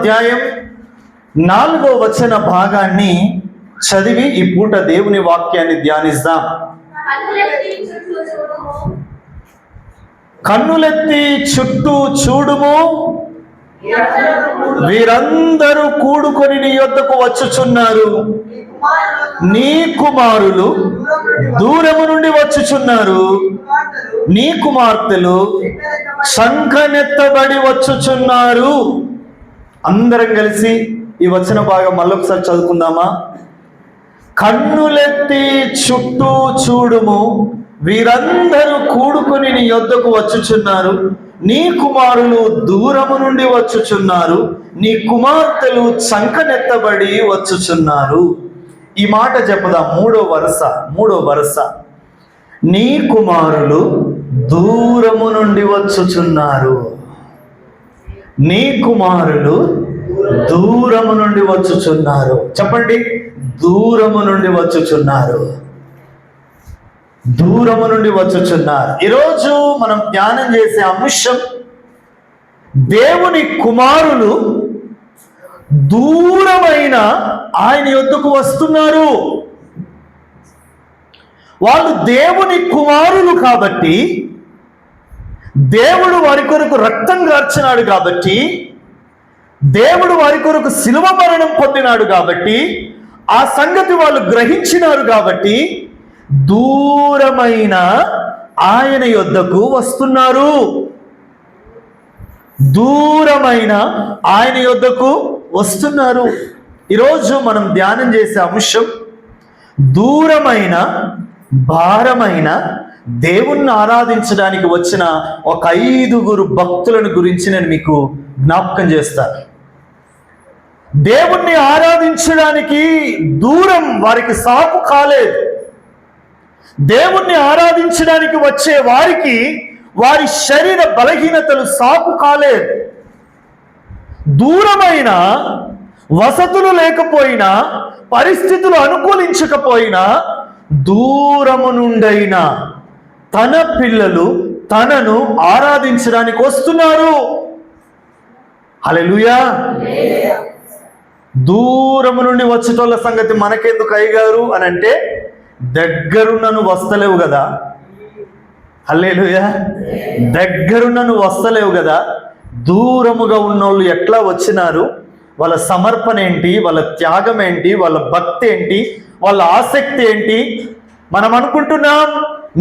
అధ్యాయం 4వ వచన భాగాన్ని చదివి ఈ పూట దేవుని వాక్యాన్ని ధ్యానిద్దాం. కన్నులెత్తి చుట్టూ చూడుము, వీరందరూ కూడుకొని నీ యొద్దకు వచ్చుచున్నారు. నీ కుమారులు దూరము నుండి వచ్చుచున్నారు, నీ కుమార్తెలు శంఖనెత్తబడి వచ్చుచున్నారు. అందరం కలిసి ఈ వచన భాగం మళ్ళొకసారి చదువుకుందామా? కన్నులెత్తి చుట్టూ చూడుము, వీరందరూ కూడుకొని నీ యొద్దకు వచ్చుచున్నారు. నీ కుమారులు దూరము నుండి వచ్చుచున్నారు, నీ కుమార్తెలు శంఖనెత్తబడి వచ్చుచున్నారు. ఈ మాట చెప్పుదాం. మూడో వరుస. నీ కుమారులు దూరము నుండి వచ్చుచున్నారు. నీ కుమారులు దూరము నుండి వచ్చుచున్నారు. చెప్పండి, దూరము నుండి వచ్చుచున్నారు. దూరము నుండి వచ్చుచున్నారు. ఈరోజు మనం ధ్యానం చేసే అంశం, దేవుని కుమారులు దూరమైన ఆయన యొద్దకు వస్తున్నారు. వాళ్ళు దేవుని కుమారులు కాబట్టి, దేవుడు వారి కొరకు రక్తం కార్చినాడు కాబట్టి, దేవుడు వారి కొరకు శిలువ మరణం పొందినాడు కాబట్టి, ఆ సంగతి వాళ్ళు గ్రహించినారు కాబట్టి దూరమైన ఆయన యొద్దకు వస్తున్నారు. దూరమైన ఆయన యొద్దకు వస్తున్నారు. ఈరోజు మనం ధ్యానం చేసే అంశం, దూరమైన భారమైన దేవుణ్ణి ఆరాధించడానికి వచ్చిన ఒక 5 భక్తులను గురించి నేను మీకు జ్ఞాపకం చేస్తాను. దేవుణ్ణి ఆరాధించడానికి దూరం వారికి సాకు కాలేదు. దేవుణ్ణి ఆరాధించడానికి వచ్చే వారికి వారి శరీర బలహీనతలు సాకు కాలేదు. దూరమైన, వసతులు లేకపోయినా, పరిస్థితులు అనుకూలించకపోయినా, దూరము నుండైనా తన పిల్లలు తనను ఆరాధించడానికి వస్తున్నారు. హల్లెలూయా. దూరము నుండి వచ్చేటోళ్ళ సంగతి మనకెందుకు అయ్యగారు అని అంటే, దగ్గరున్నను వస్తలేవు కదా. హల్లెలూయా. దగ్గరున్నను వస్తలేవు కదా. దూరముగా ఉన్నోళ్ళు ఎట్లా వచ్చినారు? వాళ్ళ సమర్పణ ఏంటి, వాళ్ళ త్యాగం ఏంటి, వాళ్ళ భక్తి ఏంటి, వాళ్ళ ఆసక్తి ఏంటి? మనం అనుకుంటున్నాం,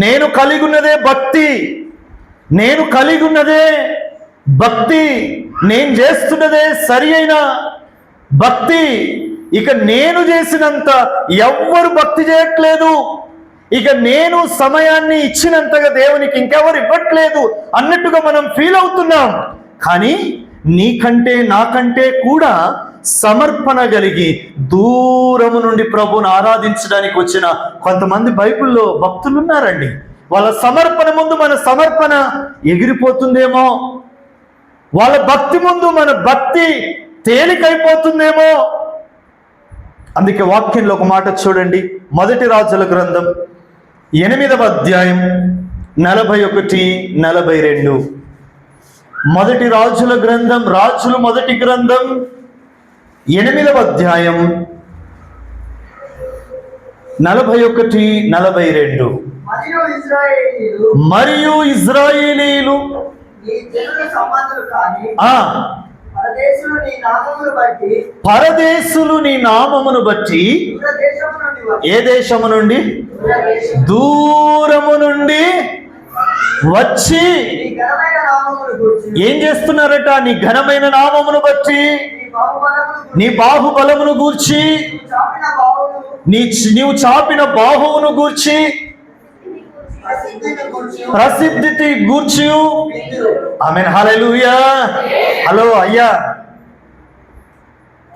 నేను కలిగి ఉన్నదే భక్తి, నేను కలిగి ఉన్నదే భక్తి, నేను చేస్తున్నదే సరి అయిన భక్తి, ఇక నేను చేసినంత ఎవ్వరు భక్తి చేయట్లేదు, ఇక నేను సమయాన్ని ఇచ్చినంతగా దేవునికి ఇంకెవరు ఇవ్వట్లేదు అన్నట్టుగా మనం ఫీల్ అవుతున్నాం. కానీ నీకంటే నాకంటే కూడా సమర్పణ కలిగి దూరము నుండి ప్రభువును ఆరాధించడానికి వచ్చిన కొంతమంది బైబిల్లో భక్తులు ఉన్నారండి. వాళ్ళ సమర్పణ ముందు మన సమర్పణ ఎగిరిపోతుందేమో, వాళ్ళ భక్తి ముందు మన భక్తి తేలికైపోతుందేమో. అందుకే వాక్యంలో ఒక మాట చూడండి. 1 రాజుల గ్రంథం 8వ అధ్యాయం 41-42. 1 రాజుల గ్రంథం, రాజులు మొదటి గ్రంథం 8వ అధ్యాయం 41-42. మరియు ఇశ్రాయేలీయులు పరదేశులు నీ నామమును బట్టి ఏ దేశము నుండి? దూరము నుండి వచ్చి ఏం చేస్తున్నారట? నీ ఘనమైన నామమును బట్టి, నీ బాహుబలమును గూర్చి, నీవు చాపిన బాహువును గూర్చి, ప్రసిద్ధి గూర్చి. ఆమేన్. హల్లెలూయా. హలో అయ్యా,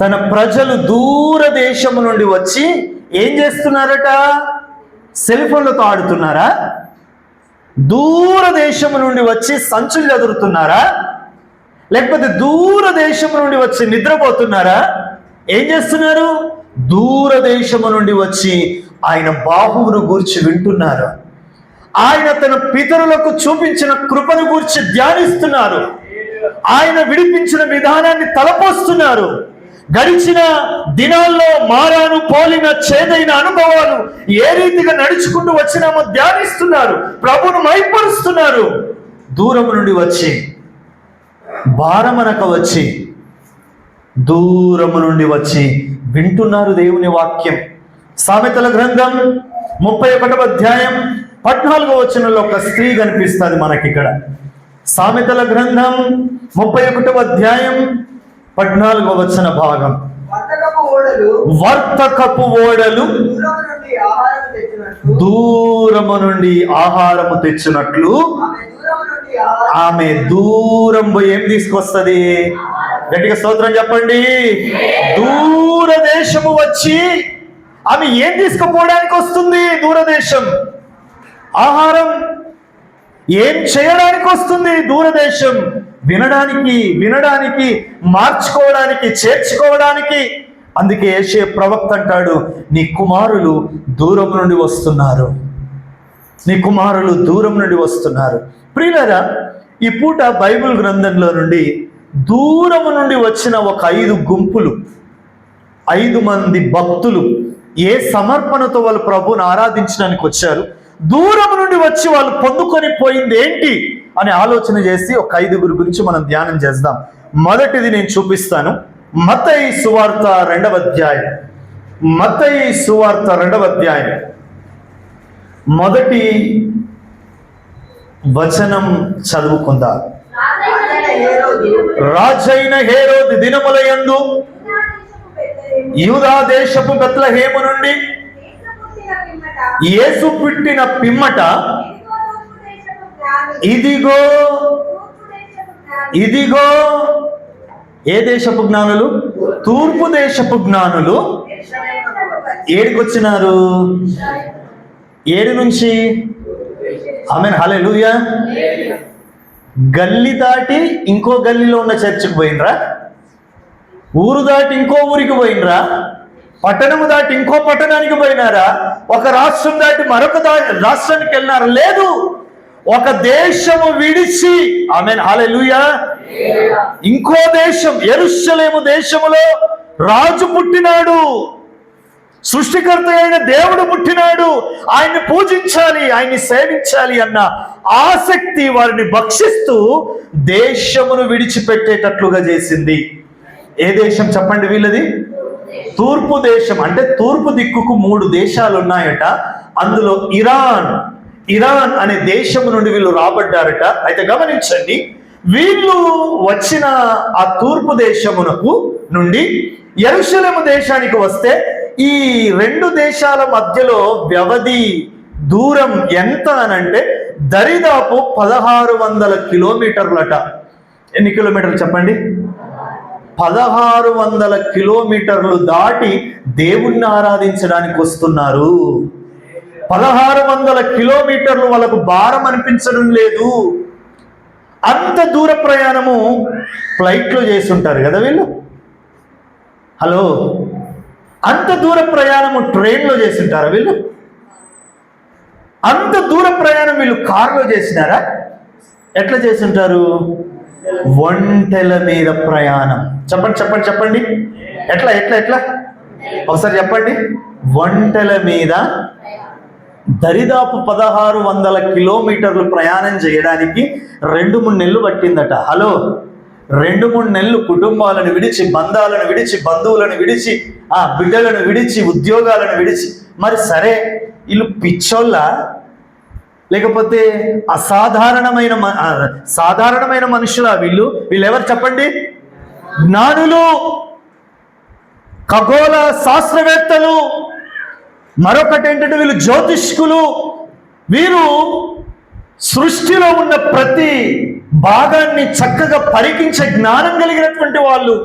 తన ప్రజలు దూర దేశము నుండి వచ్చి ఏం చేస్తున్నారట? సెల్ ఫోన్లతో ఆడుతున్నారా? దూర దేశము నుండి వచ్చి సంచులు ఎదురుతున్నారా? లేకపోతే దూర దేశము నుండి వచ్చి నిద్రపోతున్నారా? ఏం చేస్తున్నారు? దూర దేశము నుండి వచ్చి ఆయన బాహువును గూర్చి వింటున్నారు. ఆయన తన పితరులకు చూపించిన కృపను గూర్చి ధ్యానిస్తున్నారు. ఆయన విడిపించిన విధానాన్ని తలపోస్తున్నారు. గడిచిన దినాల్లో మారాను పోలిన చేదైన అనుభవాలు ఏ రీతిగా నడుచుకుంటూ వచ్చినామో ధ్యానిస్తున్నారు, ప్రభువును మైపరుస్తున్నారు. దూరం నుండి వచ్చి, భారమనక వచ్చి, దూరము నుండి వచ్చి వింటున్నారు దేవుని వాక్యం. సామెతల గ్రంథం 31వ అధ్యాయం 14వ వచనంలో ఒక స్త్రీ కనిపిస్తుంది మనకి ఇక్కడ. సామెతల గ్రంథం 31వ అధ్యాయం 14వ వచన భాగం. వర్తకపు ఓడలు దూరము నుండి ఆహారము తెచ్చినట్లు ఆమె దూరం పోయి ఏం తీసుకొస్తుంది? గట్టిగా స్తోత్రం చెప్పండి. దూరదేశము వచ్చి ఆమె ఏం తీసుకుపోవడానికి వస్తుంది? దూరదేశం. ఆహారం ఏం చేయడానికి వస్తుంది? దూరదేశం. వినడానికి మార్చుకోవడానికి, చేర్చుకోవడానికి. అందుకే యేషయా ప్రవక్త అంటాడు, నీ కుమారులు దూరం నుండి వస్తున్నారు, నీ కుమారులు దూరం నుండి వస్తున్నారు. ప్రియులారా, ఈ పూట బైబిల్ గ్రంథంలో నుండి దూరము నుండి వచ్చిన ఒక 5 గుంపులు, 5 మంది భక్తులు ఏ సమర్పణతో వాళ్ళు ప్రభువుని ఆరాధించడానికి వచ్చారు, దూరం నుండి వచ్చి వాళ్ళు పొందుకొని పోయింది ఏంటి అని ఆలోచన చేసి ఒక 5గురి గురించి మనం ధ్యానం చేద్దాం. మొదటిది నేను చూపిస్తాను. మత్తయి సువార్త 2వ అధ్యాయం. మత్తయి సువార్త 2వ అధ్యాయం మొదటి వచనం చదువుకుందాం. రాజైన హేరోదు దినముల యందు యూదా దేశపు బెత్లెహేము నుండి యేసు పుట్టిన పిమ్మట ఇదిగో ఏ దేశపు జ్ఞానులు? తూర్పు దేశపు జ్ఞానులు ఏడికొచ్చినారు? ఏడు నుంచి. ఆమేన్, హల్లెలూయా. గల్లీ దాటి ఇంకో గల్లీలో ఉన్న చర్చికి పోయినరా? ఊరు దాటి ఇంకో ఊరికి పోయినరా? పట్టణము దాటి ఇంకో పట్టణానికి పోయినారా? ఒక రాష్ట్రం దాటి మరొక రాష్ట్రానికి వెళ్ళినారా? లేదు, ఒక దేశము విడిచి, ఆమేన్, హల్లెలూయా, ఇంకో దేశం, యెరూషలేము దేశములో రాజు పుట్టినాడు, సృష్టికర్త అయిన దేవుడు పుట్టినాడు. ఆయన్ని పూజించాలి, ఆయన్ని సేవించాలి అన్న ఆసక్తి వారిని భక్షిస్తూ దేశమును విడిచిపెట్టేటట్లుగా చేసింది. ఏ దేశం చెప్పండి వీళ్ళది? తూర్పు దేశం. అంటే తూర్పు దిక్కుకు 3 దేశాలు ఉన్నాయట. అందులో ఇరాన్ అనే దేశము నుండి వీళ్ళు రాబడ్డారట. అయితే గమనించండి, వీళ్ళు వచ్చిన ఆ తూర్పు దేశమునకు నుండి యెరూషలేము దేశానికి వస్తే ఈ 2 దేశాల మధ్యలో వ్యవధి దూరం ఎంత అనంటే దరిదాపు 1600 కిలోమీటర్లట. ఎన్ని కిలోమీటర్లు చెప్పండి? 1600 కిలోమీటర్లు దాటి దేవుణ్ణి ఆరాధించడానికి వస్తున్నారు. 1600 కిలోమీటర్లు వాళ్ళకు భారం అనిపించడం లేదు. అంత దూర ప్రయాణము ఫ్లైట్లో చేసి ఉంటారు కదా వీళ్ళు. హలో, అంత దూర ప్రయాణము ట్రైన్లో చేసి ఉంటారా వీళ్ళు? అంత దూర ప్రయాణం వీళ్ళు కారులో చేసినారా? ఎట్లా చేసి ఉంటారు? ఒంటెల మీద ప్రయాణం. చెప్పండి. ఎట్లా ఒకసారి చెప్పండి. ఒంటెల మీద దరిదాపు 1600 కిలోమీటర్లు ప్రయాణం చేయడానికి 2-3 నెలలు పట్టిందట. హలో, 2-3 నెలలు కుటుంబాలను విడిచి, బంధాలను విడిచి, బంధువులను విడిచి, బిడ్డలను విడిచి, ఉద్యోగాలను విడిచి. మరి సరే, వీళ్ళు పిచ్చోళ్ళ లేకపోతే సాధారణమైన మనుషులా వీళ్ళు? వీళ్ళెవరు చెప్పండి? జ్ఞానులు, ఖగోళ శాస్త్రవేత్తలు. మరొకటి ఏంటంటే వీళ్ళు జ్యోతిష్కులు. వీరు సృష్టిలో ఉన్న ప్రతి భాగాన్ని చక్కగా పరికించే జ్ఞానం కలిగినటువంటి వాళ్ళు.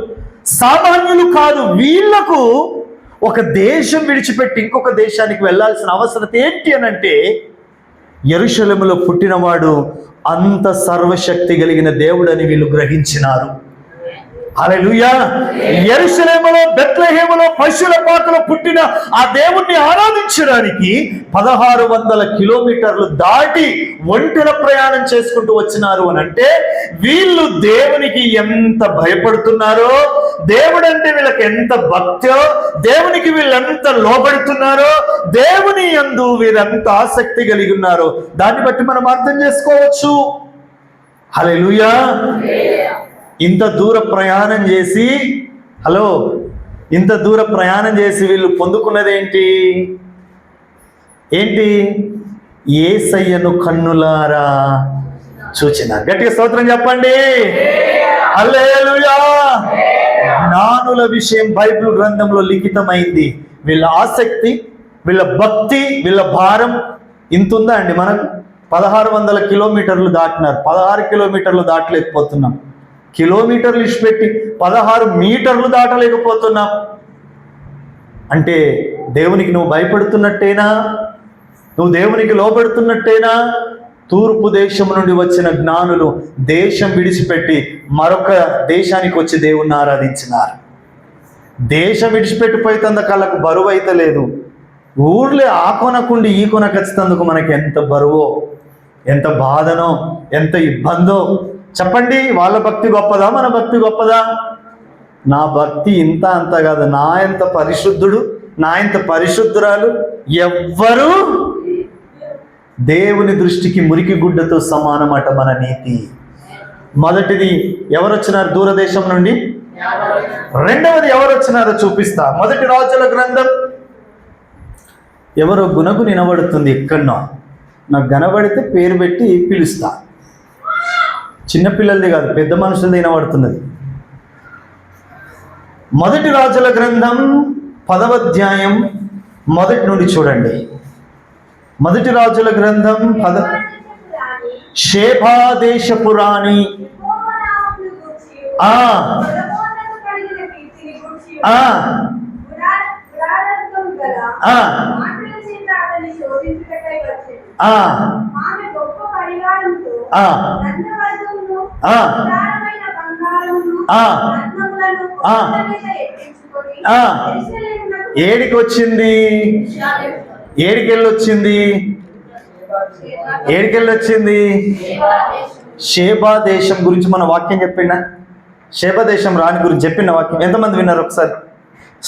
సామాన్యులు కాదు. వీళ్లకు ఒక దేశం విడిచిపెట్టి ఇంకొక దేశానికి వెళ్ళాల్సిన అవసరం ఏంటి అనంటే, యెరూషలేములో పుట్టినవాడు అంత సర్వశక్తి కలిగిన దేవుడని వీళ్ళు గ్రహించినారు. హల్లెలూయా. యెరూషలేములో బెత్లెహేములో పశువుల పాకలో పుట్టిన ఆ దేవుణ్ణి ఆరాధించడానికి 1600 కిలోమీటర్లు దాటి ఒంటెల ప్రయాణం చేసుకుంటూ వచ్చినారు అని అంటే వీళ్ళు దేవునికి ఎంత భయపడుతున్నారో, దేవుడు అంటే వీళ్ళకి ఎంత భక్తో, దేవునికి వీళ్ళెంత లోబడుతున్నారో, దేవుని యందు వీరంత ఆసక్తి కలిగి ఉన్నారో దాన్ని బట్టి మనం అర్థం చేసుకోవచ్చు. హల్లెలూయా. ఇంత దూర ప్రయాణం చేసి ఇంత దూర ప్రయాణం చేసి వీళ్ళు పొందుకున్నది ఏంటి? యేసయ్యను కన్నులారా చూచినారు. గట్టిగా స్తోత్రం చెప్పండి. హల్లెలూయా. జ్ఞానుల విషయం బైబిల్ గ్రంథంలో లిఖితమైంది. వీళ్ళ ఆసక్తి, వీళ్ళ భక్తి, వీళ్ళ భారం ఇంత ఉందా అండి? మనకు 1600 కిలోమీటర్లు దాటినారు. 16 కిలోమీటర్లు దాటలేకపోతున్నాం. కిలోమీటర్లు ఇచ్చిపెట్టి 16 మీటర్లు దాటలేకపోతున్నాం. అంటే దేవునికి నువ్వు భయపడుతున్నట్టేనా? నువ్వు దేవునికి లోబడుతున్నట్టేనా? తూర్పు దేశం నుండి వచ్చిన జ్ఞానులు దేశం విడిచిపెట్టి మరొక దేశానికి వచ్చి దేవుణ్ణి ఆరాధించినారు. దేశం విడిచిపెట్టిపోయినందుకు కళ్ళకు బరువు అయితే లేదు. ఊర్లే ఆ కొనకుండి ఈ కొన ఖచ్చితందుకు మనకి ఎంత బరువో, ఎంత బాధనో, ఎంత ఇబ్బందో చెప్పండి. వాళ్ళ భక్తి గొప్పదా, మన భక్తి గొప్పదా? నా భక్తి ఇంత అంత కాదు. నా ఎంత పరిశుద్ధుడు, నా ఎంత పరిశుద్ధురాలు ఎవ్వరూ దేవుని దృష్టికి మురికి గుడ్డతో సమానమట మన నీతి. మొదటిది ఎవరు వచ్చినారు దూరదేశం నుండి? రెండవది ఎవరు వచ్చినారో చూపిస్తా. మొదటి రాజుల గ్రంథం. ఎవరో గుణగు వినబడుతుంది ఎక్కడనో. నాకు కనబడితే పేరు పెట్టి పిలుస్తా. చిన్నపిల్లలది కాదు, పెద్ద మనుషులది వినబడుతున్నది. మొదటి రాజుల గ్రంథం 10వ అధ్యాయం మొదటి నుండి చూడండి. మొదటి రాజుల గ్రంథం షేబా దేశపు రాణి ఏడికి వచ్చింది? ఏడికెళ్ళొచ్చింది? షేబా దేశం గురించి మన వాక్యం చెప్పిండా? షేబా దేశం రాణి గురించి చెప్పిన వాక్యం ఎంతమంది విన్నారు? ఒకసారి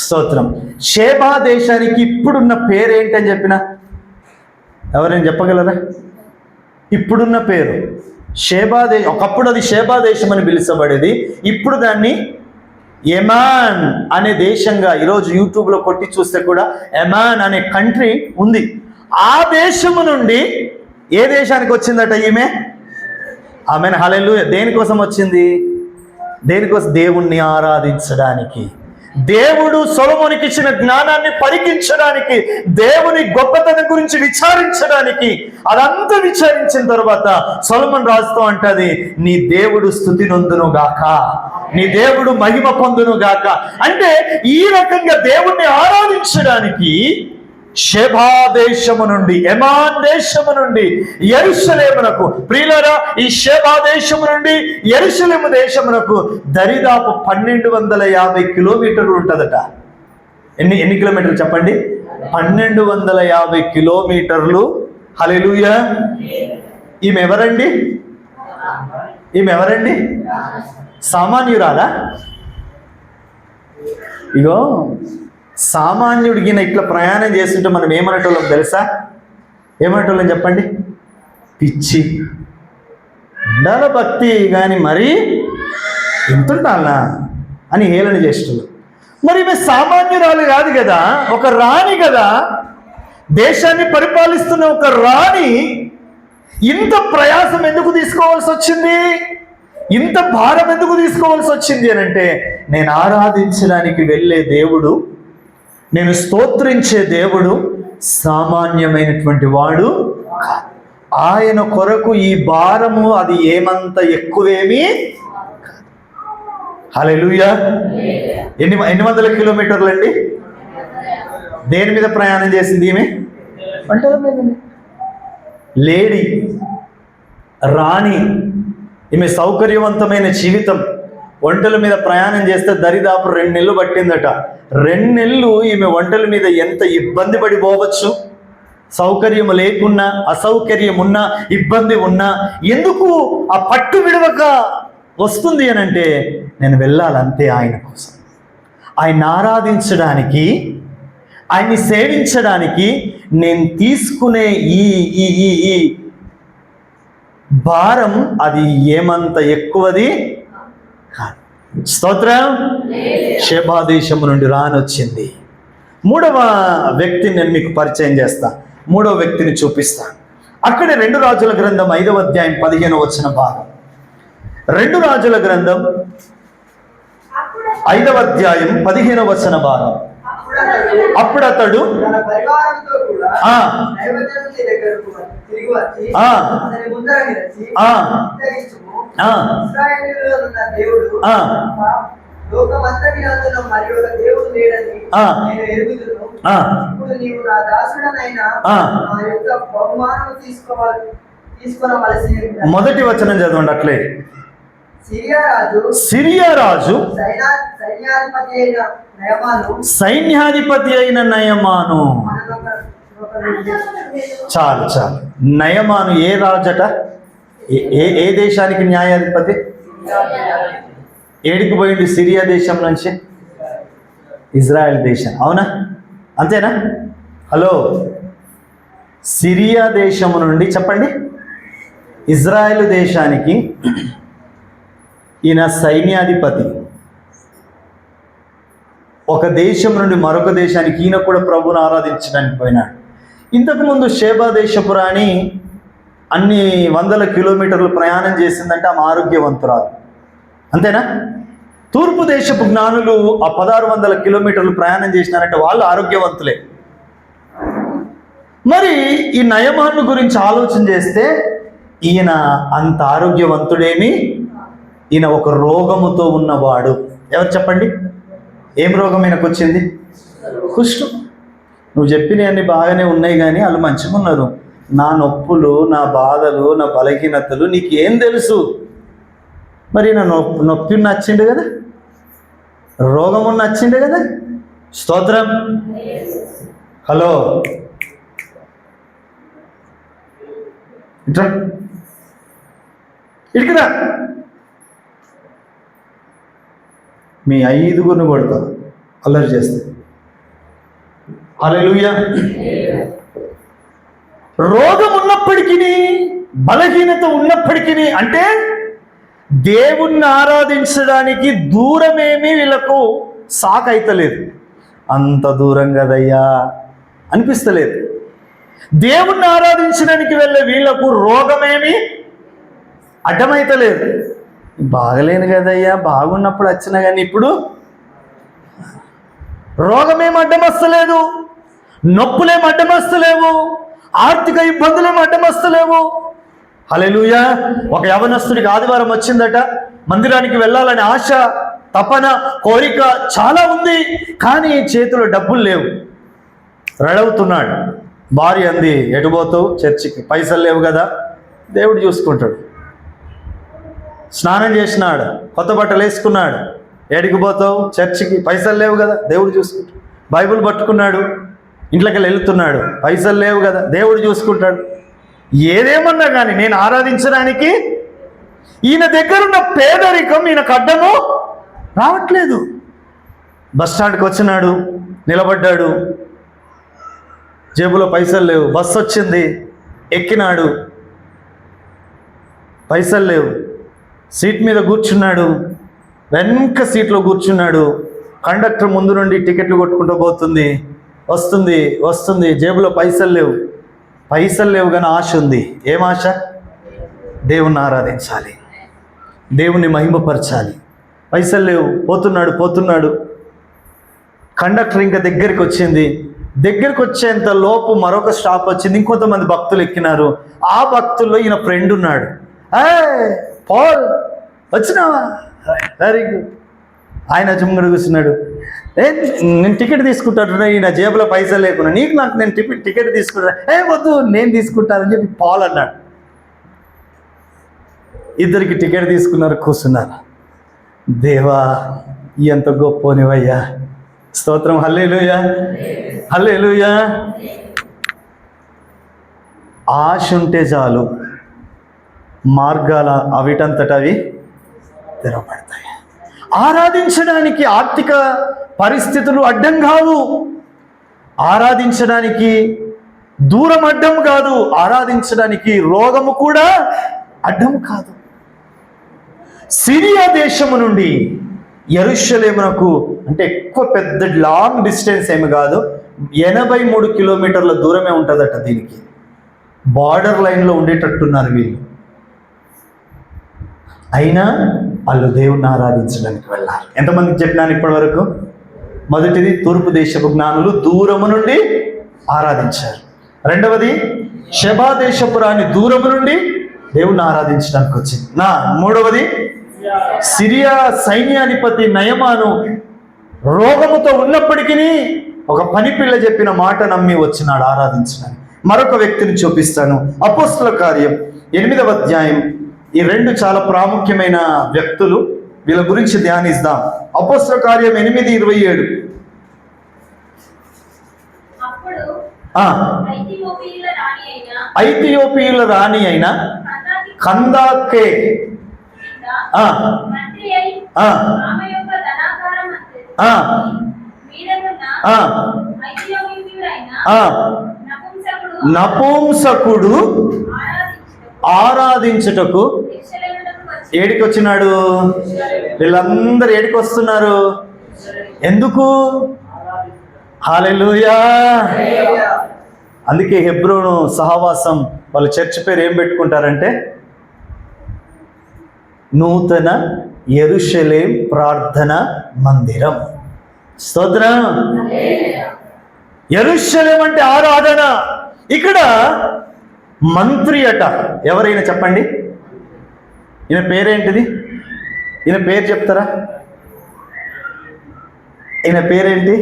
స్తోత్రం. షేబా దేశానికి ఇప్పుడున్న పేరు ఏంటని చెప్పిన ఎవరైనా చెప్పగలరా? ఇప్పుడున్న పేరు షేబా దేశం. ఒకప్పుడు అది షేబా దేశం అని పిలుచబడేది. ఇప్పుడు దాన్ని ఎమాన్ అనే దేశంగా, ఈరోజు యూట్యూబ్లో కొట్టి చూస్తే కూడా ఎమాన్ అనే కంట్రీ ఉంది. ఆ దేశము నుండి ఏ దేశానికి వచ్చిందట ఈమె? ఆమెను హల్లెలూయా. దేనికోసం వచ్చింది? దేనికోసం? దేవుణ్ణి ఆరాధించడానికి. దేవుడు సొలొమోనుకి ఇచ్చిన జ్ఞానాన్ని పరికించడానికి, దేవుని గొప్పతనం గురించి విచారించడానికి. అదంతా విచారించిన తర్వాత సొలొమోను రాజుతో అంటది, నీ దేవుడు స్తుతి నొందును గాక, నీ దేవుడు మహిమ పొందును గాక. అంటే ఈ రకంగా దేవుణ్ణి ఆరాధించడానికి షేబా దేశము నుండి, ఎమాన్ దేశము నుండి యెరూషలేమునకు, ప్రియులారా, ఈ షేబా దేశము నుండి యెరూషలేము దేశమునకు దరిదాపు 1250 కిలోమీటర్లు ఉంటుందట. ఎన్ని కిలోమీటర్లు చెప్పండి? 1250 కిలోమీటర్లు. హల్లెలూయా. ఈమె ఎవరండి? సామాన్యురాలా? ఇగో సామాన్యుడికి ఇట్లా ప్రయాణం చేస్తుంటే మనం ఏమనేటోళ్ళం తెలుసా? ఏమనేటోళ్ళం చెప్పండి? పిచ్చి ఉండాల భక్తి, కానీ మరీ ఎంత ఉండాలా అని హేళన చేస్తున్నాం. మరి ఈమె సామాన్యురాలు కాదు కదా, ఒక రాణి కదా, దేశాన్ని పరిపాలిస్తున్న ఒక రాణి. ఇంత ప్రయాసం ఎందుకు తీసుకోవాల్సి వచ్చింది? ఇంత భారం ఎందుకు తీసుకోవాల్సి వచ్చింది అని అంటే, నేను ఆరాధించడానికి వెళ్ళే దేవుడు, నేను స్తోత్రించే దేవుడు సామాన్యమైనటువంటి వాడు. ఆయన కొరకు ఈ భారము అది ఏమంత ఎక్కువేమీ. హల్లెలూయా. ఎన్ని వందల కిలోమీటర్లు అండి? దేని మీద ప్రయాణం చేసింది ఈమె? ఒంటెల మీద. లేడీ, రాణి, ఈమె సౌకర్యవంతమైన జీవితం, ఒంటెల మీద ప్రయాణం చేస్తే దరిదాపు 2 నెలలు పట్టిందట. 2 నెలలు ఈమె ఒంటెల మీద ఎంత ఇబ్బంది పడిపోవచ్చు. సౌకర్యం లేకున్నా, అసౌకర్యం ఉన్నా, ఇబ్బంది ఉన్నా ఎందుకు ఆ పట్టు విడవక వస్తుంది అని అంటే, నేను వెళ్ళాలంతే ఆయన కోసం, ఆయన ఆరాధించడానికి, ఆయన్ని సేవించడానికి. నేను తీసుకునే ఈ ఈ ఈ ఈ భారం అది ఏమంత ఎక్కువది కాదు. స్తోత్రం. షేబా దేశము నుండి రానొచ్చింది. 3వ వ్యక్తిని నేను మీకు పరిచయం చేస్తా. 3వ వ్యక్తిని చూపిస్తా. అక్కడే 2 రాజుల గ్రంథం 5వ అధ్యాయం 15వ వచన భాగం. 2 రాజుల గ్రంథం 5వ అధ్యాయం 15వ వచన భాగం. అప్పుడు అతడు మొదటి వచనం చదవండి అట్లే. సిరియా రాజు సైన్యాధిపతి అయిన నయమాను. చాలు చాలు. నయమాను ఏ రాజట? ఏ దేశానికి న్యాయాధిపతి? ఏడికి పోయింది? సిరియా దేశం నుంచి ఇజ్రాయెల్ దేశం. అవునా? అంతేనా? హలో, సిరియా దేశము నుండి చెప్పండి ఇజ్రాయెల్ దేశానికి ఈయన సైన్యాధిపతి. ఒక దేశం నుండి మరొక దేశానికి ఈయన కూడా ప్రభువును ఆరాధించడానికి పోయినాడు. ఇంతకుముందు షేబా దేశపు రాణి అన్ని 100 కిలోమీటర్లు ప్రయాణం చేసిందంటే ఆమె ఆరోగ్యవంతురాలు. అంతేనా? తూర్పు దేశపు జ్ఞానులు ఆ 1600 కిలోమీటర్లు ప్రయాణం చేసినారంటే వాళ్ళు ఆరోగ్యవంతులే. మరి ఈ నయమాను గురించి ఆలోచన చేస్తే ఈయన అంత ఆరోగ్యవంతుడేమి. ఈయన ఒక రోగముతో ఉన్నవాడు. ఎవరు చెప్పండి? ఏం రోగం ఈయనకు వచ్చింది? కుష్ఠం. నువ్వు చెప్పినవన్నీ బాగానే ఉన్నాయి కానీ వాళ్ళు మంచిగా ఉన్నారు. నా నొప్పులు, నా బాధలు, నా బలహీనతలు నీకేం తెలుసు? మరి నా నొప్పి నచ్చిండు కదా, రోగము నచ్చిండు కదా. స్తోత్రం. హలో, ఇటుకురా. మీ 5గురిని కొడతా అల్లరి చేస్తే. హల్లెలూయా. రోగం ఉన్నప్పటికీ, బలహీనత ఉన్నప్పటికీ, అంటే దేవుణ్ణి ఆరాధించడానికి దూరమేమీ వీళ్ళకు సాకైతలేదు. అంత దూరం కదయ్యా అనిపిస్తలేదు. దేవుణ్ణి ఆరాధించడానికి వెళ్ళే వీళ్ళకు రోగమేమి అడ్డమైతలేదు. బాగలేను కదయ్యా, బాగున్నప్పుడు వచ్చినా కానీ ఇప్పుడు రోగమేం అడ్డం వస్తలేదు, నొప్పులేం అడ్డం వస్తలేవు, ఆర్థిక ఇబ్బందులేం అడ్డం వస్తలేవు. హల్లెలూయా. ఒక యవనస్తుడికి ఆదివారం వచ్చిందట. మందిరానికి వెళ్ళాలనే ఆశ, తపన, కోరిక చాలా ఉంది, కానీ చేతిలో డబ్బులు లేవు. రెడవుతున్నాడు. భార్య అంది, ఎటుపోతావు? చర్చికి. పైసలు లేవు కదా, దేవుడు చూసుకుంటాడు. స్నానం చేసినాడు, కొత్త బట్టలు వేసుకున్నాడు. ఏడికి పోతావు? చర్చికి. పైసలు లేవు కదా, దేవుడు చూసుకుంటాడు. బైబిల్ పట్టుకున్నాడు, ఇంట్లోకి వెళ్తున్నాడు. పైసలు లేవు కదా, దేవుడు చూసుకుంటాడు. ఏదేమన్నా కానీ నేను ఆరాధించడానికి ఈయన దగ్గరున్న పేదరికం ఈయనకు అడ్డము రావట్లేదు. బస్టాండ్కి వచ్చినాడు, నిలబడ్డాడు. జేబులో పైసలు లేవు. బస్సు వచ్చింది, ఎక్కినాడు. పైసలు లేవు. సీట్ మీద కూర్చున్నాడు. వెనక సీట్లో కూర్చున్నాడు. కండక్టర్ ముందు నుండి టికెట్లు కొట్టుకుంటూ పోతుంది. వస్తుంది వస్తుంది. జేబులో పైసలు లేవు. పైసలు లేవు కానీ ఆశ ఉంది. ఏం ఆశ? దేవుణ్ణి ఆరాధించాలి, దేవుణ్ణి మహిమపరచాలి. పైసలు లేవు. పోతున్నాడు. కండక్టర్ ఇంకా దగ్గరికి వచ్చింది. దగ్గరికి వచ్చేంత లోపు మరొక స్టాప్ వచ్చింది. ఇంకొంతమంది భక్తులు ఎక్కినారు. ఆ భక్తుల్లో ఈయన ఫ్రెండ్ ఉన్నాడు. పాల్ వచ్చినావా? Very good. ఆయన చుమ్మడి కూర్చున్నాడు. నేను టికెట్ తీసుకుంటాను. ఈయన జేబులో పైసలు లేకున్నా, నాకు నేను టికెట్ తీసుకుంటా. వద్దు, నేను తీసుకుంటానని చెప్పి పాల్ అన్నాడు. ఇద్దరికి టికెట్ తీసుకున్నారు, కూర్చున్నారు. దేవా ఎంత గొప్పనివయ్యా, స్తోత్రం, హల్లెలూయా, హల్లెలూయా. ఆశ ఉంటే చాలు, మార్గాల అవిటంతటవి తెరవబడతాయి. ఆరాధించడానికి ఆర్థిక పరిస్థితులు అడ్డం కావు, ఆరాధించడానికి దూరం అడ్డం కాదు, ఆరాధించడానికి రోగము కూడా అడ్డం కాదు. సిరియా దేశము నుండి యెరూషలేమునకు, అంటే ఎక్కువ పెద్ద లాంగ్ డిస్టెన్స్ ఏమి కాదు, 83 కిలోమీటర్ల దూరమే ఉంటుందట. దీనికి బార్డర్ లైన్లో ఉండేటట్టున్నారు వీళ్ళు. అయినా వాళ్ళు దేవుణ్ణి ఆరాధించడానికి వెళ్ళాలి. ఎంతమందికి చెప్పినాను ఇప్పటి వరకు? మొదటిది, తూర్పు దేశపు జ్ఞానులు దూరము నుండి ఆరాధించారు. రెండవది, షెబా దేశపు రాణి దూరము నుండి దేవుణ్ణి ఆరాధించడానికి వచ్చింది. మూడవది, సిరియా సైన్యాధిపతి నయమాను రోగముతో ఉన్నప్పటికీ ఒక పని పిల్ల చెప్పిన మాట నమ్మి వచ్చినాడు ఆరాధించడానికి. మరొక వ్యక్తిని చూపిస్తాను. అపోస్తల కార్యం 8వ అధ్యాయం. ఈ రెండు చాలా ప్రాముఖ్యమైన వ్యక్తులు, వీళ్ళ గురించి ధ్యానిద్దాం. అపోస్తల కార్యం 8:27. ఐథియోపియుల రాణి అయిన కందాకే నపుంసకుడు ఆరాధించుటకు ఏడికి వచ్చినాడు? వీళ్ళందరూ ఏడికి వస్తున్నారు? ఎందుకు? హల్లెలూయా. అందుకే హెబ్రోను సహవాసం వాళ్ళ చర్చ్ పేరు ఏం పెట్టుకుంటారంటే నూతన యెరూషలేం ప్రార్థన మందిరం. స్తోత్రం. యెరూషలేం అంటే ఆరాధన. ఇక్కడ మంత్రి అట. ఎవరైనా చెప్పండి, ఈయన పేరేంటిది? ఈయన పేరు చెప్తారా? ఈయన పేరేంటి?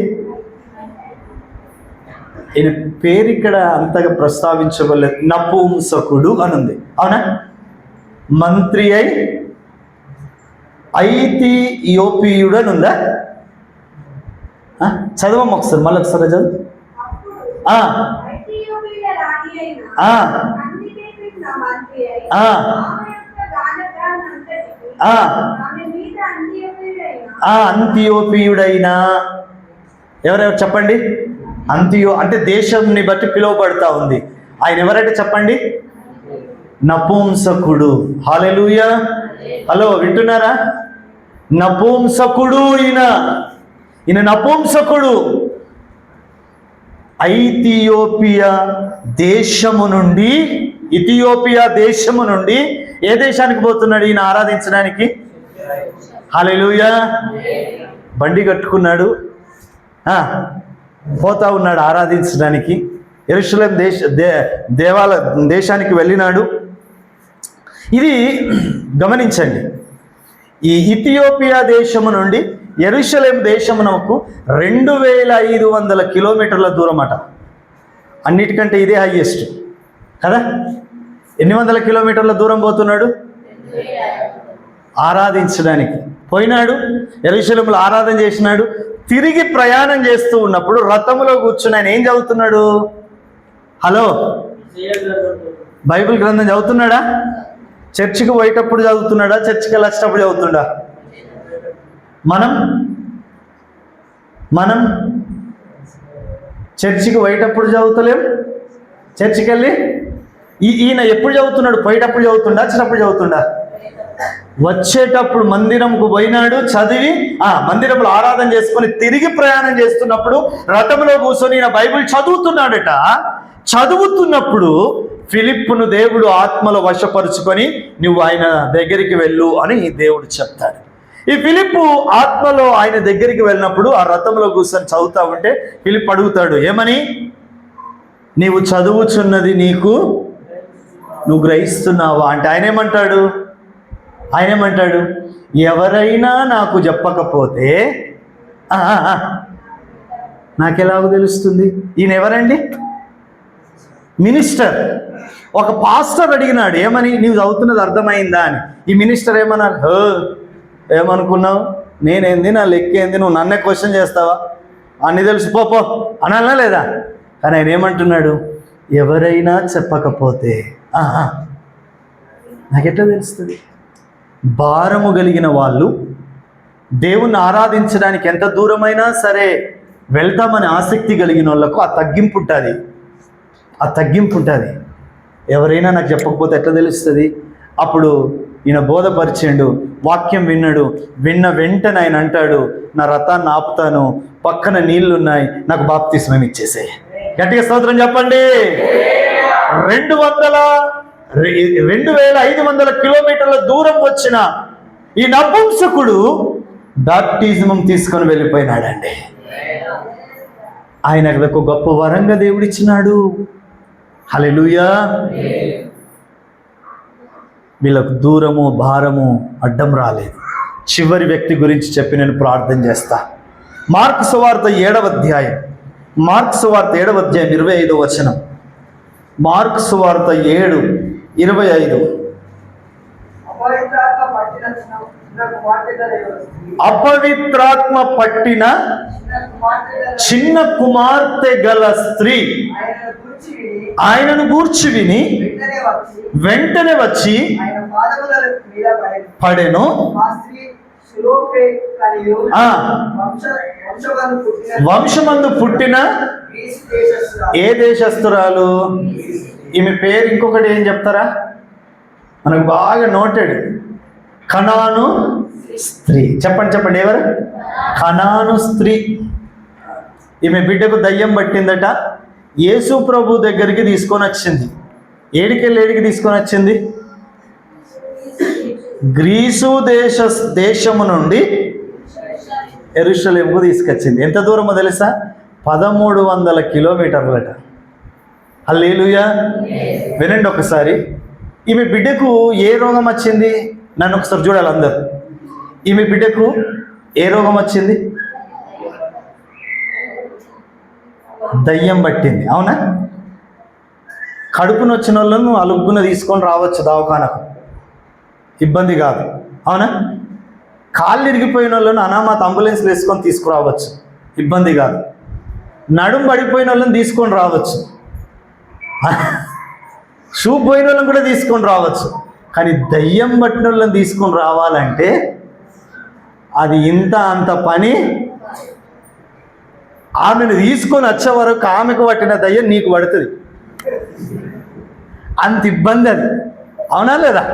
ఈయన పేరు ఇక్కడ అంతగా ప్రస్తావించబడలేదు. నపుంసకుడు అని ఉంది, అవునా? మంత్రి అయి ఐథియోపియుడు అని ఉందా? చదవమ్మ ఒకసారి, మళ్ళీ ఒకసారి చదువు. అంతియోపియుడైనా ఎవరెవరు చెప్పండి? అంతియో అంటే దేశంని బట్టి పిలువబడతా ఉంది. ఆయన ఎవరైతే చెప్పండి? నపుంసకుడు. హల్లెలూయా. హలో, వింటున్నారా? నపుంసకుడు ఈయన నపుంసకుడు. ఇథియోపియా దేశము నుండి ఏ దేశానికి పోతున్నాడు ఈయన ఆరాధించడానికి? హల్లెలూయా. బండి కట్టుకున్నాడు, పోతా ఉన్నాడు ఆరాధించడానికి. యెరూషలేం దేశానికి వెళ్ళినాడు. ఇది గమనించండి. ఈ ఇథియోపియా దేశము నుండి యెరూషలేం దేశమునకు 2500 కిలోమీటర్ల దూరం అట. అన్నిటికంటే ఇదే హైయెస్ట్ కదా. ఎన్ని వందల కిలోమీటర్ల దూరం పోతున్నాడు ఆరాధించడానికి? పోయినాడు, యెరూషలేములో ఆరాధన చేసినాడు. తిరిగి ప్రయాణం చేస్తూ ఉన్నప్పుడు రథములో కూర్చుని ఆయన ఏం చదువుతున్నాడు? హలో, బైబిల్ గ్రంథం చదువుతున్నాడా? చర్చికి పోయేటప్పుడు చదువుతున్నాడా? చర్చికి వెళ్ళేటప్పుడు చదువుతుండా? మనం చర్చికి పోయేటప్పుడు చదువుతలేం, చర్చికి వెళ్ళి ఈయన ఎప్పుడు చదువుతున్నాడు? పోయేటప్పుడు చదువుతుండా, వచ్చేటప్పుడు చదువుతుండా? వచ్చేటప్పుడు మందిరంకు పోయినాడు, చదివి మందిరంలో ఆరాధన చేసుకొని తిరిగి ప్రయాణం చేస్తున్నప్పుడు రథంలో కూర్చొని ఈయన బైబిల్ చదువుతున్నాడట. చదువుతున్నప్పుడు ఫిలిప్పును దేవుడు ఆత్మలో వశపరుచుకొని నువ్వు ఆయన దగ్గరికి వెళ్ళు అని దేవుడు చెప్తాడు. ఈ ఫిలిప్పు ఆత్మలో ఆయన దగ్గరికి వెళ్ళినప్పుడు ఆ రథంలో కూర్చొని చదువుతా ఉంటే ఫిలిప్ అడుగుతాడు, ఏమని? నీవు చదువుచున్నది నువ్వు గ్రహిస్తున్నావా అంటే ఆయన ఏమంటాడు? ఎవరైనా నాకు చెప్పకపోతే నాకెలాగో తెలుస్తుంది. ఈయన ఎవరండి? మినిస్టర్. ఒక పాస్టర్ అడిగినాడు, ఏమని? నీవు చదువుతున్నది అర్థమైందా అని. ఈ మినిస్టర్ ఏమన్నారు? ఏమనుకున్నావు? నేనేంది, నా లెక్క ఏంది, నువ్వు నన్నే క్వశ్చన్ చేస్తావా, అన్నీ తెలిసిపోపో అనాలా లేదా? కానీ ఆయన ఏమంటున్నాడు? ఎవరైనా చెప్పకపోతే నాకెట్లా తెలుస్తుంది? భారము కలిగిన వాళ్ళు దేవుణ్ణి ఆరాధించడానికి ఎంత దూరమైనా సరే వెళ్తామని ఆసక్తి కలిగిన వాళ్ళకు ఆ తగ్గింపు ఉంటుంది. ఎవరైనా నాకు చెప్పకపోతే ఎట్లా తెలుస్తుంది? అప్పుడు ఈయన బోధపరిచిండు, వాక్యం విన్నాడు. విన్న వెంటనే ఆయన అంటాడు, నా రథాన్ని ఆపుతాను, పక్కన నీళ్లున్నాయి, నాకు బాప్తిస్మం ఇచ్చేసే. గట్టిగా స్తోత్రం చెప్పండి. 2500 కిలోమీటర్ల దూరం వచ్చిన ఈ నపుంసకుడు బాప్టిజం తీసుకొని వెళ్ళిపోయినాడండి. ఆయనకు ఒక గొప్ప వరంగా దేవుడిచ్చినాడు. హల్లెలూయా. వీళ్ళకు దూరము భారము అడ్డం రాలేదు. చివరి వ్యక్తి గురించి చెప్పి నేను ప్రార్థన చేస్తా. మార్కు సువార్త 7వ అధ్యాయం 25వ వచనం. మార్కు సువార్త 7:25. అపవిత్రాత్మ పట్టిన చిన్న కుమార్తె గల స్త్రీ ఆయనను గూర్చి విని వెంటనే వచ్చి పడెను. వంశమందు పుట్టిన ఏ దేశస్తురాలు? ఈమె పేరు ఇంకొకటి ఏం చెప్తారా? మనకు బాగా నోటెడ్, కనాను స్త్రీ. చెప్పండి ఎవరు? కనాను స్త్రీ. ఈమె బిడ్డకు దయ్యం పట్టిందట. యేసు ప్రభు దగ్గరికి తీసుకొని వచ్చింది. ఏడికి తీసుకొని వచ్చింది? గ్రీసు దేశము నుండి యెరూషలేముకు తీసుకొచ్చింది. ఎంత దూరమో తెలుసా? 1300 కిలోమీటర్లట. హల్లెలూయా. వినండి ఒకసారి. ఈమె బిడ్డకు ఏ రోగం వచ్చింది? నన్ను ఒకసారి చూడాలి అందరు. ఈమె బిడ్డకు ఏ రోగం వచ్చింది? దయ్యం పట్టింది. అవునా? కడుపును వచ్చిన వాళ్ళను అలుగున తీసుకొని రావచ్చు దవాఖానకు, ఇబ్బంది కాదు. అవునా? కాళ్ళు ఇరిగిపోయిన వాళ్ళను అనామత్ అంబులెన్స్ వేసుకొని తీసుకురావచ్చు, ఇబ్బంది కాదు. నడుము పడిపోయిన వాళ్ళని తీసుకొని రావచ్చు, షూ పోయిన వాళ్ళని కూడా తీసుకొని రావచ్చు. కానీ దయ్యం పట్టిన వాళ్ళని తీసుకొని రావాలంటే అది అంత పని. ఆమెను తీసుకొని వచ్చే వరకు ఆమెకు పట్టిన దయ్యం నీకు పడుతుంది, అంత ఇబ్బంది అది. అవునా లేదా?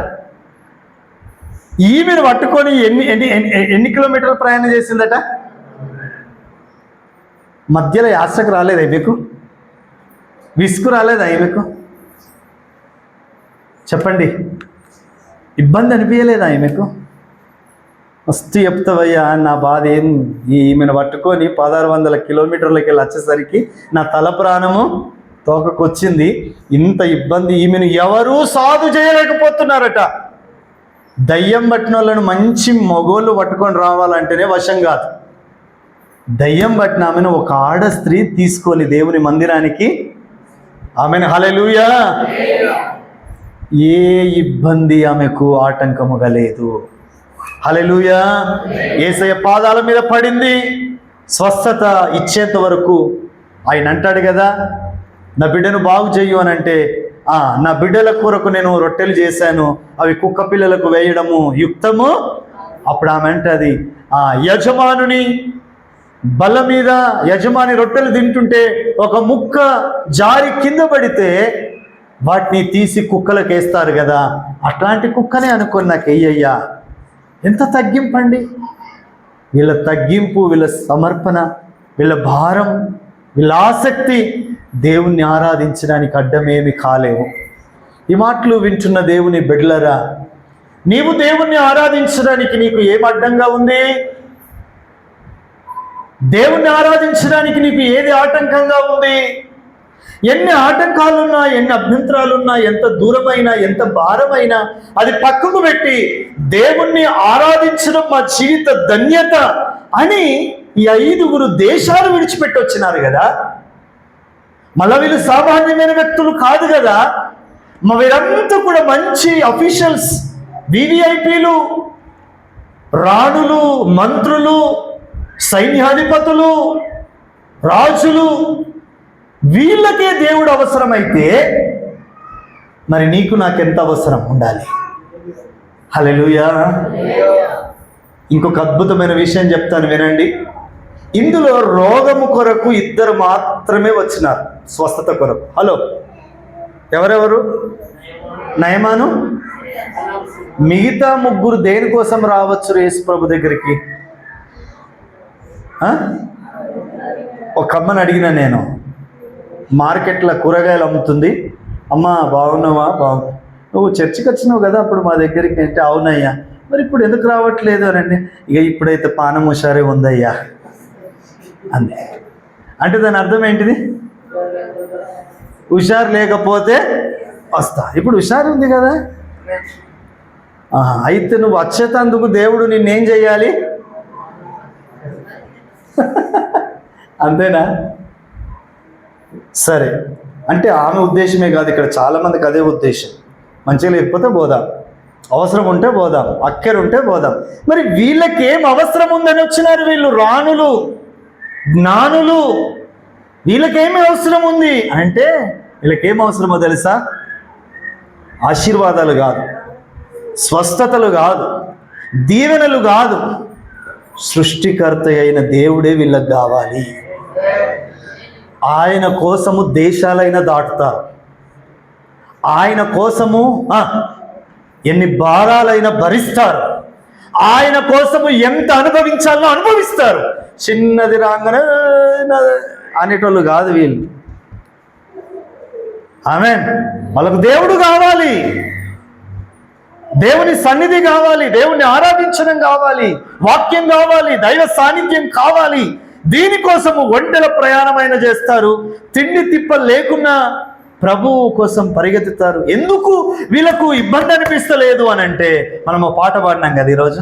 ఈమెను పట్టుకొని ఎన్ని కిలోమీటర్లు ప్రయాణం చేసిందట? మధ్యలో యాత్రకు రాలేదా ఈమెకు? విసుగు రాలేదా ఈమెకు? చెప్పండి, ఇబ్బంది అనిపించలేదా ఈమెకు? మస్తు చెప్తావయ్యా, నా బాధ ఏం, ఈమెను పట్టుకొని 1600 కిలోమీటర్లకి వెళ్ళి వచ్చేసరికి నా తల ప్రాణము తోకకొచ్చింది. ఇంత ఇబ్బంది, ఈమెను ఎవరూ సాధు చేయలేకపోతున్నారట. దయ్యం పట్టిన వాళ్ళను మంచి మగోళ్ళు పట్టుకొని రావాలంటేనే వశం కాదు. దయ్యం పట్టిన ఆమెను ఒక ఆడ స్త్రీ తీసుకొని దేవుని మందిరానికి, ఆమెను హల్లెలూయా, ఏ ఇబ్బంది ఆమెకు ఆటంకముగా లేదు. హల్లెలూయా. యేసయ్య పాదాల మీద పడింది, స్వస్థత ఇచ్చేంత వరకు. ఆయన అంటాడు కదా, నా బిడ్డను బాగు చెయ్యు అని అంటే, నా బిడ్డల కొరకు నేను రొట్టెలు చేశాను, అవి కుక్క పిల్లలకు వేయడము యుక్తము. అప్పుడు ఆమె అంటది, యజమానుని బల్ల మీద యజమాని రొట్టెలు తింటుంటే ఒక ముక్క జారి కింద పడితే వాటిని తీసి కుక్కలకు వేస్తారు కదా, అట్లాంటి కుక్కనే అనుకొని నాకు వెయ్యయ్యా. ఎంత తగ్గింపండి! వీళ్ళ తగ్గింపు, వీళ్ళ సమర్పణ, వీళ్ళ భారం, వీళ్ళ ఆసక్తి దేవుణ్ణి ఆరాధించడానికి అడ్డమేమి కాలేవు. ఈ మాటలు వింటున్న దేవుని బిడ్డలరా, నీవు దేవుణ్ణి ఆరాధించడానికి నీకు ఏం అడ్డంగా ఉంది? దేవుణ్ణి ఆరాధించడానికి నీకు ఏది ఆటంకంగా ఉంది? ఎన్ని ఆటంకాలున్నా, ఎన్ని అభ్యంతరాలున్నా, ఎంత దూరమైనా, ఎంత భారమైనా అది పక్కకు పెట్టి దేవుణ్ణి ఆరాధించడం మా జీవిత ధన్యత అని ఈ 5 దేశాలు విడిచిపెట్టి వచ్చినారు కదా. మళ్ళీ వీళ్ళు సామాన్యమైన వ్యక్తులు కాదు కదా. వీరంతా కూడా మంచి అఫీషియల్స్, వివిఐపీలు. రాణులు, మంత్రులు, సైన్యాధిపతులు, రాజులు, వీళ్ళకే దేవుడు అవసరమైతే మరి నీకు నాకెంత అవసరం ఉండాలి? హల్లెలూయా. ఇంకొక అద్భుతమైన విషయం చెప్తాను, వినండి. ఇందులో రోగము కొరకు 2 మాత్రమే వచ్చినారు, స్వస్థత కొరకు. హలో, ఎవరెవరు? నయమాను. మిగతా 3 దేనికోసం రావచ్చు యేసు ప్రభు దగ్గరికి? ఒక అమ్మని అడిగిన నేను, మార్కెట్లో కూరగాయలు అమ్ముతుంది. అమ్మ బాగున్నావా? నువ్వు చర్చికి వచ్చినావు కదా అప్పుడు మా దగ్గరికి అంటే, అవునయ్యా. మరి ఇప్పుడు ఎందుకు రావట్లేదు అని అంటే, ఇక ఇప్పుడైతే పానం హుషారే ఉందయ్యా అంతే. అంటే దాని అర్థం ఏంటిది? హుషారు లేకపోతే వస్తా, ఇప్పుడు హుషారు ఉంది కదా. అయితే నువ్వు వచ్చేటందుకు దేవుడు నిన్నేం చెయ్యాలి? అంతేనా? సరే, అంటే ఆమె ఉద్దేశమే కాదు, ఇక్కడ చాలామందికి అదే ఉద్దేశం. మంచిగా లేకపోతే పోదాం, అవసరం ఉంటే పోదాం, అక్కర ఉంటే పోదాం. మరి వీళ్ళకేం అవసరం ఉందని వచ్చినారు వీళ్ళు? రాణులు, జ్ఞానులు, వీళ్ళకేమి అవసరం ఉంది అంటే, వీళ్ళకేం అవసరమో తెలుసా? ఆశీర్వాదాలు కాదు, స్వస్థతలు కాదు, దీవెనలు కాదు, సృష్టికర్త అయిన దేవుడే వీళ్ళకి కావాలి. ఆయన కోసము దేశాలైనా దాటుతారు, ఆయన కోసము ఎన్ని భారాలైనా భరిస్తారు, ఆయన కోసము ఎంత అనుభవించాలో అనుభవిస్తారు. చిన్నది రాగానే అనేటోళ్ళు కాదు వీళ్ళు. ఆమేన్. వాళ్ళకు దేవుడు కావాలి, దేవుని సన్నిధి కావాలి, దేవుణ్ణి ఆరాధించడం కావాలి, వాక్యం కావాలి, దైవ సాన్నిధ్యం కావాలి. దీనికోసము ఒంటెల ప్రయాణమైన చేస్తారు. తిండి తిప్ప లేకున్నా ప్రభువు కోసం పరిగెత్తుతారు. ఎందుకు వీళ్ళకు ఇబ్బంది అనిపిస్తలేదు అని అంటే, మనము పాట పాడినాం కదా ఈరోజు,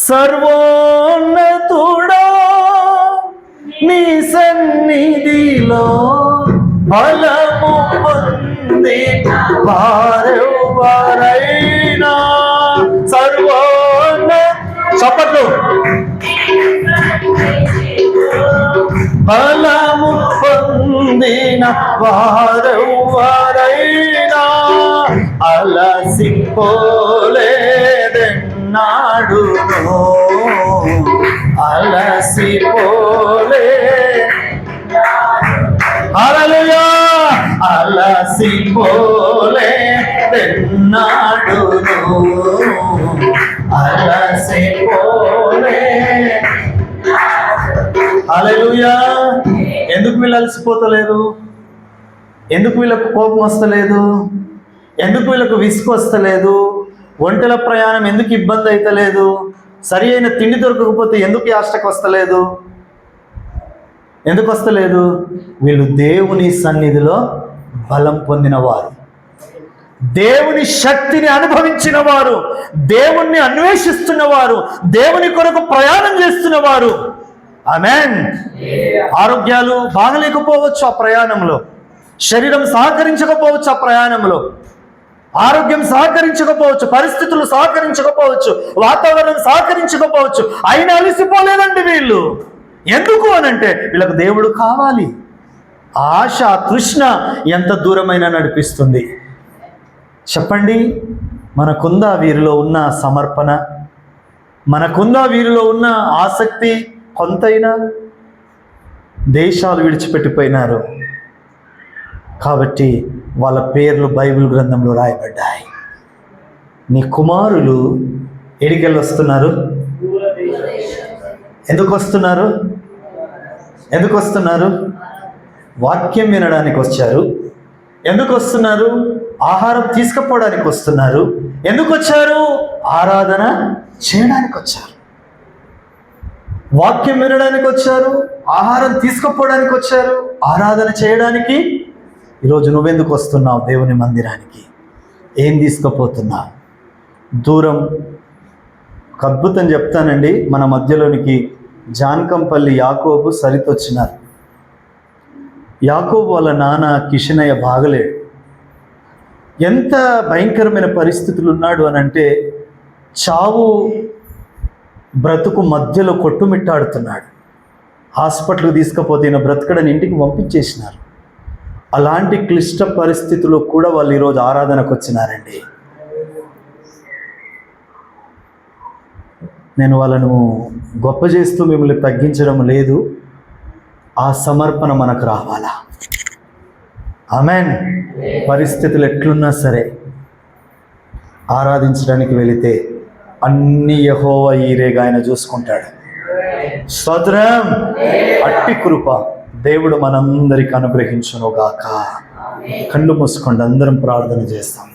సర్వోన్నతుడా నీ సన్నిధిలో బలము పొంది వారెవరైనా చప్పట్లు బలము పొందిన వారెవరైనా అలసిపోలేదెన్నాడును, అలసిపోలే. హల్లెలూయా. అలసిపోలేదెన్నాడును, అలసిపోలే. హల్లెలూయా. ఎందుకు వీళ్ళు అలసిపోతలేరు? ఎందుకు వీళ్ళకు కోపం వస్తలేదు? ఎందుకు వీళ్ళకు విసుగు వస్తలేదు? ఒంటెల ప్రయాణం ఎందుకు ఇబ్బంది అవుతలేదు? సరి అయిన తిండి దొరకకపోతే ఎందుకు యాష్టకు వస్తలేదు? ఎందుకు వస్తలేదు? వీళ్ళు దేవుని సన్నిధిలో బలం పొందిన వారు, దేవుని శక్తిని అనుభవించిన వారు, దేవుణ్ణి అన్వేషిస్తున్న వారు, దేవుని కొరకు ప్రయాణం చేస్తున్న వారు. ఆమేన్. ఆరోగ్యాలు బాగలేకపోవచ్చు ఆ ప్రయాణంలో, శరీరం సహకరించకపోవచ్చు ఆ ప్రయాణంలో, ఆరోగ్యం సహకరించకపోవచ్చు, పరిస్థితులు సహకరించకపోవచ్చు, వాతావరణం సహకరించకపోవచ్చు, అయినా అలసిపోలేదండి వీళ్ళు. ఎందుకు అనంటే వీళ్ళకు దేవుడు కావాలి. ఆశ, తృష్ణ ఎంత దూరమైనా నడిపిస్తుంది. చెప్పండి, మనకుందా వీరిలో ఉన్న సమర్పణ? మనకుందా వీరిలో ఉన్న ఆసక్తి కొంతైనా? దేశాలు విడిచిపెట్టిపోయినారు కాబట్టి వాళ్ళ పేర్లు బైబిల్ గ్రంథంలో రాయబడ్డాయి. నీ కుమారులు ఎడికెళ్ళి వస్తున్నారు? ఎందుకు వస్తున్నారు? ఎందుకు వస్తున్నారు? వాక్యం వినడానికి వచ్చారు. ఎందుకు వస్తున్నారు? ఆహారం తీసుకుపోవడానికి వస్తున్నారు. ఎందుకు వచ్చారు? ఆరాధన చేయడానికి వచ్చారు. వాక్యం వినడానికి వచ్చారు, ఆహారం తీసుకుపోవడానికి వచ్చారు, ఆరాధన చేయడానికి. ఈరోజు నువ్వెందుకు వస్తున్నావు దేవుని మందిరానికి? ఏం తీసుకుపోతున్నావు? దూరం. ఒక అద్భుతం చెప్తానండి. మన మధ్యలోనికి జానకంపల్లి యాకోబు సరిత వచ్చినారు. యాకోబు వాళ్ళ నాన్న కిషనయ్య బాగలేడు. ఎంత భయంకరమైన పరిస్థితులు ఉన్నాడు అని అంటే, చావు బ్రతుకు మధ్యలో కొట్టుమిట్టాడుతున్నాడు. హాస్పిటల్కి తీసుకుపోతే ఈయన బ్రతకడని ఇంటికి పంపించేసినారు. అలాంటి క్లిష్ట పరిస్థితుల్లో కూడా వాళ్ళు ఈరోజు ఆరాధనకు వచ్చినారండి. నేను వాళ్ళను గొప్ప చేస్తూ మిమ్మల్ని తగ్గించడం లేదు. ఆ సమర్పణ మనకు రావాలా. ఆమెన్. పరిస్థితులు ఎట్లున్నా సరే ఆరాధించడానికి వెళితే అన్ని యెహోవా ఈరేగా ఆయన చూసుకుంటాడు. స్తోత్రం. అట్టి కృప దేవుడు మనందరికి అనుగ్రహించునుగాక. కళ్ళు మూసుకోండి, అందరం ప్రార్థన చేస్తాం.